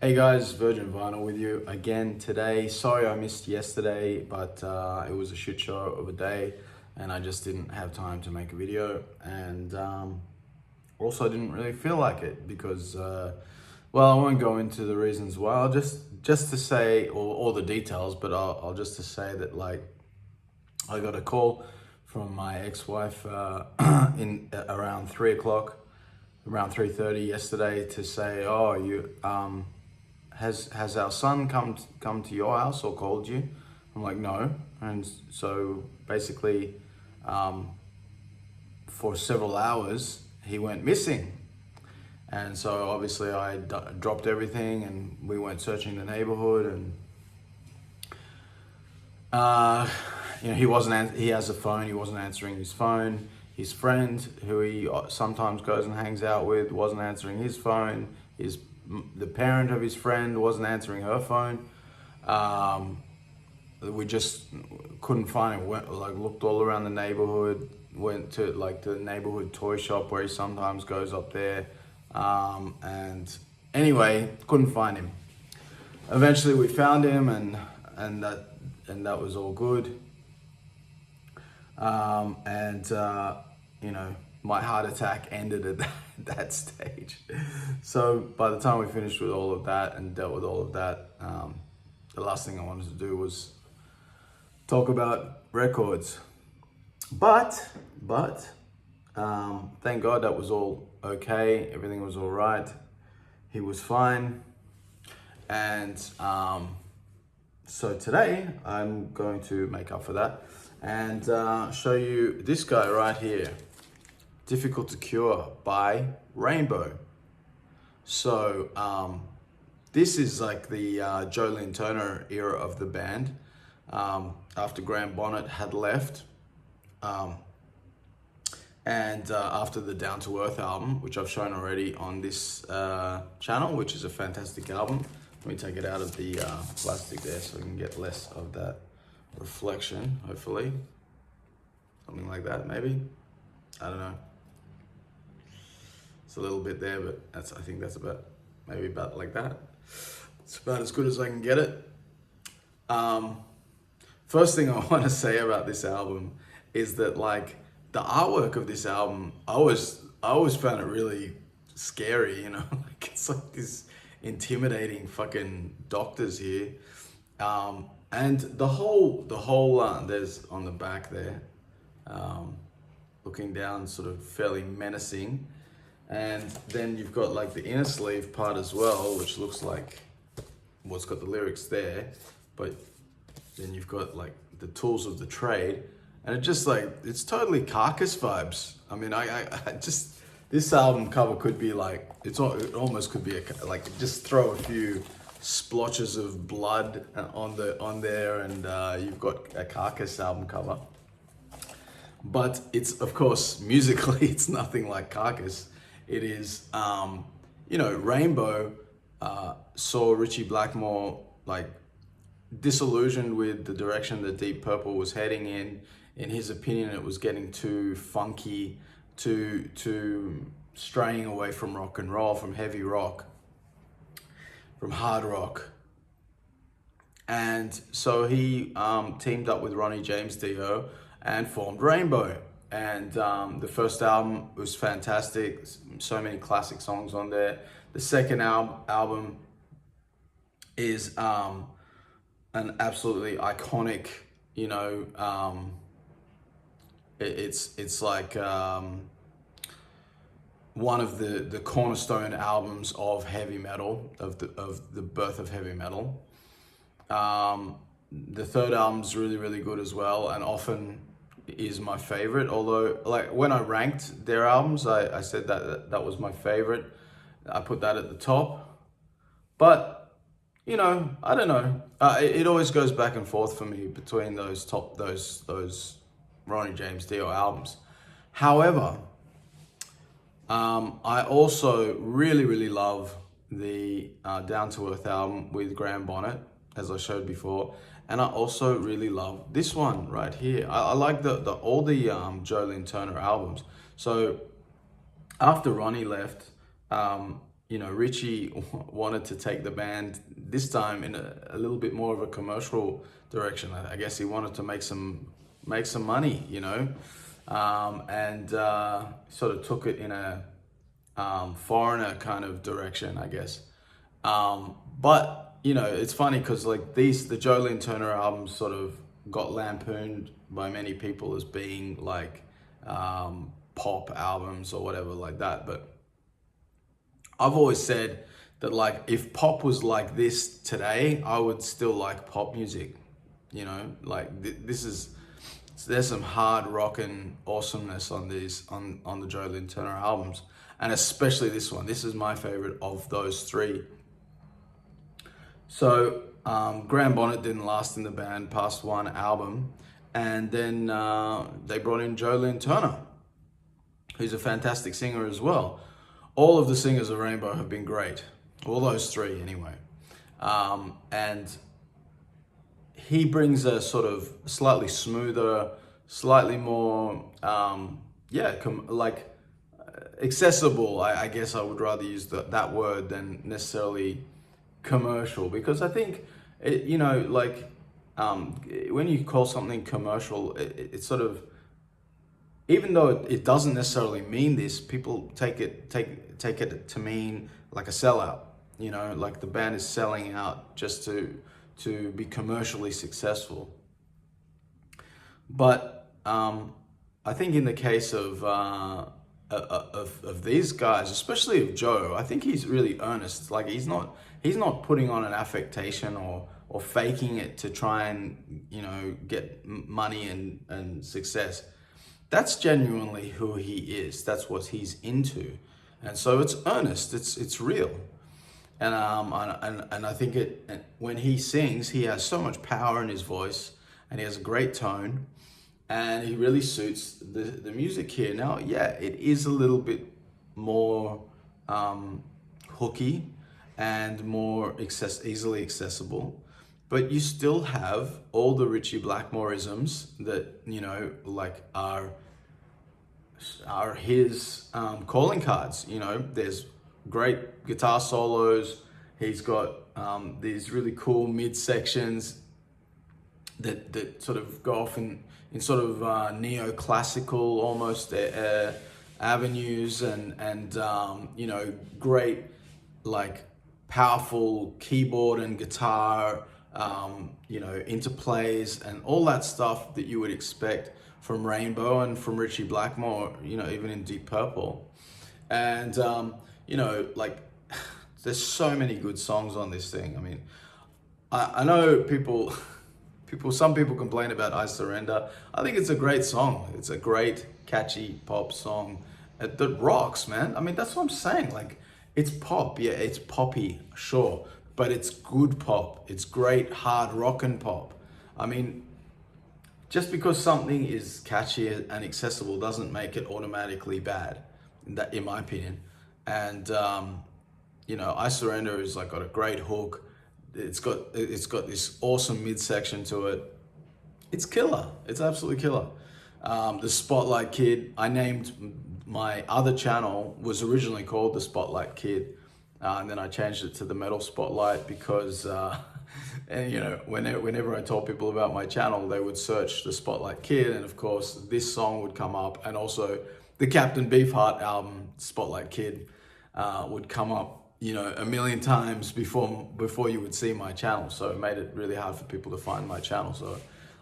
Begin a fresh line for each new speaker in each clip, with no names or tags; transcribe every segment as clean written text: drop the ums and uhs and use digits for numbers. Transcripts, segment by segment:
Hey guys, Virgin Vinyl with you again today. Sorry I missed yesterday, but it was a shit show of a day and I just didn't have time to make a video, and also I didn't really feel like it because, well, I won't go into the reasons why. I'll just to say, or all the details, but I'll just to say that, like, I got a call from my ex-wife in around 3 o'clock, around 3:30 yesterday, to say, oh, you has our son come to your house or called you? I'm like, no. And so basically, for several hours he went missing, and so obviously I dropped everything and we went searching the neighborhood, and he has a phone, he wasn't answering his phone. His friend, who he sometimes goes and hangs out with, wasn't answering his phone. The parent of his friend wasn't answering her phone. We just couldn't find him. Looked all around the neighborhood, went to the neighborhood toy shop where he sometimes goes up there, and anyway, couldn't find him. Eventually we found him, and that was all good. My heart attack ended at that stage. So by the time we finished with all of that and dealt with all of that, the last thing I wanted to do was talk about records. But thank God that was all okay. Everything was all right. He was fine. And so today I'm going to make up for that and show you this guy right here, Difficult to Cure by Rainbow. So this is like the Joe Lyn Turner era of the band, after Graham Bonnet had left, and after the Down to Earth album, which I've shown already on this channel, which is a fantastic album. Let me take it out of the plastic there so we can get less of that reflection, hopefully. Something like that, maybe. I don't know. It's a little bit there, but I think that's about like that. It's about as good as I can get it. First thing I want to say about this album is that, like, the artwork of this album, I always found it really scary, like it's like this intimidating fucking doctors here. And the whole there's on the back there, looking down, sort of fairly menacing. And then you've got like the inner sleeve part as well, which looks like, well, it's got the lyrics there, but then you've got like the tools of the trade, and it's totally Carcass vibes. I mean, I just, this album cover could be like, it almost could be just throw a few splotches of blood on there, and you've got a Carcass album cover. But it's, of course, musically, it's nothing like Carcass. It is, Rainbow saw Ritchie Blackmore like disillusioned with the direction that Deep Purple was heading in. In his opinion, it was getting too funky, too straying away from rock and roll, from heavy rock, from hard rock. And so he teamed up with Ronnie James Dio and formed Rainbow. And the first album was fantastic. So many classic songs on there. The second album is an absolutely iconic, it's like one of the cornerstone albums of heavy metal, of the birth of heavy metal. The third album's really, really good as well, and often is my favorite. Although, like, when I ranked their albums, I said that was my favorite. I put that at the top. But I don't know. It always goes back and forth for me between those Ronnie James Dio albums. However, I also really, really love the Down to Earth album with Graham Bonnet, as I showed before, and I also really love this one right here. I like all the Joe Lyn Turner albums. So after Ronnie left, Richie wanted to take the band this time in a little bit more of a commercial direction. I guess he wanted to make some money, and sort of took it in a foreigner kind of direction, I guess. But it's funny because like the Joe Lyn Turner albums sort of got lampooned by many people as being like pop albums or whatever like that. But I've always said that like if pop was like this today, I would still like pop music. Like there's some hard rockin' awesomeness on the Joe Lyn Turner albums, and especially this one. This is my favorite of those three. So Graham Bonnet didn't last in the band past one album, and then they brought in Joe Lyn Turner, who's a fantastic singer as well. All of the singers of Rainbow have been great, all those three anyway. And he brings a sort of slightly smoother, slightly more, accessible. I guess I would rather use that word than necessarily commercial, because I think, when you call something commercial, it's sort of, even though it doesn't necessarily mean this, people take it to mean like a sellout. Like the band is selling out just to be commercially successful. But I think in the case of these guys, especially of Joe, I think he's really earnest. Like he's not putting on an affectation or faking it to try and get money and success. That's genuinely who he is. That's what he's into, and so it's earnest. It's real, and I think when he sings, he has so much power in his voice, and he has a great tone, and he really suits the music here. Now, yeah, it is a little bit more hooky and more easily accessible, but you still have all the Ritchie Blackmore-isms that are his calling cards. There's great guitar solos. He's got these really cool mid sections that sort of go off in sort of neoclassical almost avenues, and great like powerful keyboard and guitar interplays and all that stuff that you would expect from Rainbow and from Ritchie Blackmore, even in Deep Purple. And there's so many good songs on this thing. I mean, I know some people complain about I Surrender. I think it's a great song. It's a great, catchy pop song that rocks, man. I mean, that's what I'm saying. Like, it's pop. Yeah, it's poppy, sure. But it's good pop. It's great, hard rockin' pop. I mean, just because something is catchy and accessible doesn't make it automatically bad, in my opinion. And, I Surrender is like got a great hook. It's got this awesome midsection to it. It's killer. It's absolutely killer. The Spotlight Kid, I named my other channel, was originally called The Spotlight Kid. And then I changed it to The Metal Spotlight because, whenever I told people about my channel, they would search The Spotlight Kid. And of course, this song would come up. And also the Captain Beefheart album, Spotlight Kid, would come up, a million times before you would see my channel. So it made it really hard for people to find my channel. So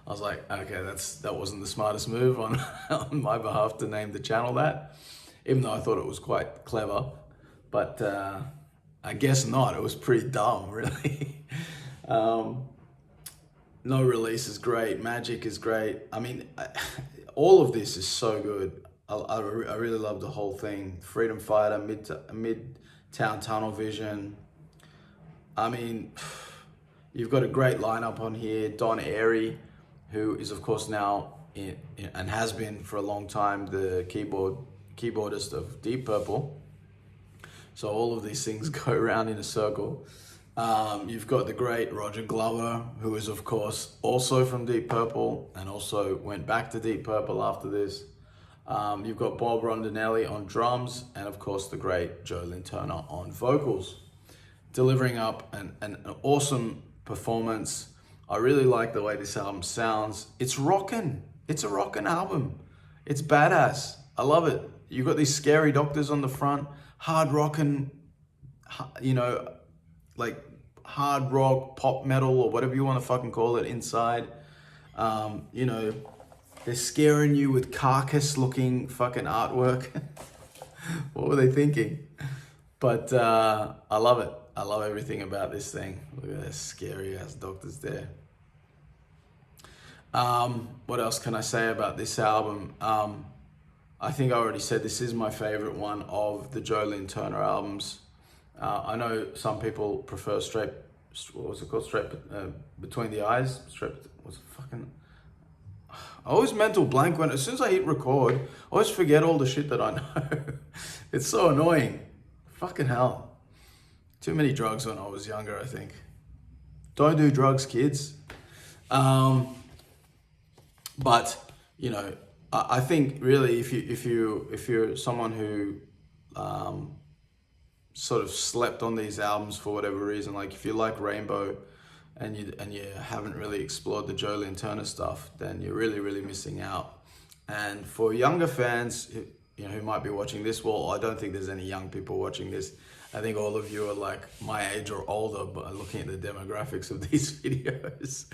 I was like, okay, that wasn't the smartest move on my behalf to name the channel that, even though I thought it was quite clever. But I guess not. It was pretty dumb, really. No Release is great. Magic is great. I mean, all of this is so good. I really love the whole thing. Freedom Fighter, Midtown Tunnel Vision. I mean, you've got a great lineup on here. Don Airy, who is of course now and has been for a long time the keyboardist of Deep Purple. So all of these things go around in a circle. You've got the great Roger Glover, who is of course also from Deep Purple and also went back to Deep Purple after this. You've got Bob Rondinelli on drums, and of course the great Joe Lyn Turner on vocals, delivering up an awesome performance. I really like the way this album sounds. It's rockin'. It's a rockin' album. It's badass. I love it. You've got these scary doctors on the front, hard rockin', you know, like hard rock, pop metal, or whatever you want to fucking call it inside. You know, they're scaring you with carcass looking fucking artwork. What were they thinking? But I love it. I love everything about this thing. Look at those scary ass doctors there. What else can I say about this album? I think I already said this is my favorite one of the Joe Lyn Turner albums. I know some people prefer what was it called? Straight Between the Eyes? What's it fucking... I always mental blank as soon as I hit record, I always forget all the shit that I know. It's so annoying. Fucking hell. Too many drugs when I was younger, I think. Don't do drugs, kids. But, you know, I think really if you're someone who sort of slept on these albums for whatever reason, like if you like Rainbow and you haven't really explored the Joe Lyn Turner stuff, then you're really missing out. And for younger fans, you know, who might be watching this, well, I don't think there's any young people watching this. I think all of you are like my age or older, but looking at the demographics of these videos,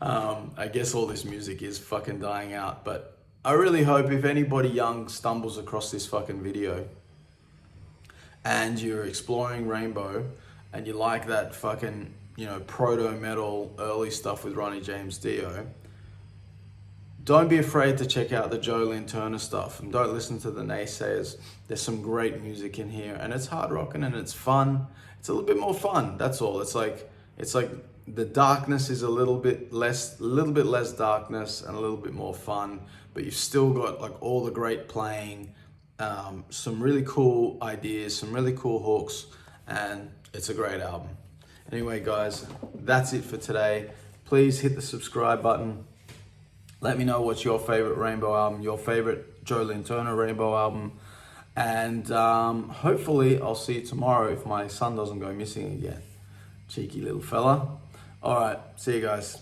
I guess all this music is fucking dying out. But I really hope if anybody young stumbles across this fucking video and you're exploring Rainbow and you like that fucking, you know, proto-metal early stuff with Ronnie James Dio, don't be afraid to check out the Joe Lyn Turner stuff and don't listen to the naysayers. There's some great music in here and it's hard rocking and it's fun. It's a little bit more fun, that's all. It's like the darkness is a little bit less darkness and a little bit more fun, but you've still got like all the great playing, some really cool ideas, some really cool hooks, and it's a great album. Anyway, guys, that's it for today. Please hit the subscribe button. Let me know what's your favorite Rainbow album, your favorite Joe Lyn Turner Rainbow album. And hopefully I'll see you tomorrow if my son doesn't go missing again. Cheeky little fella. All right, see you guys.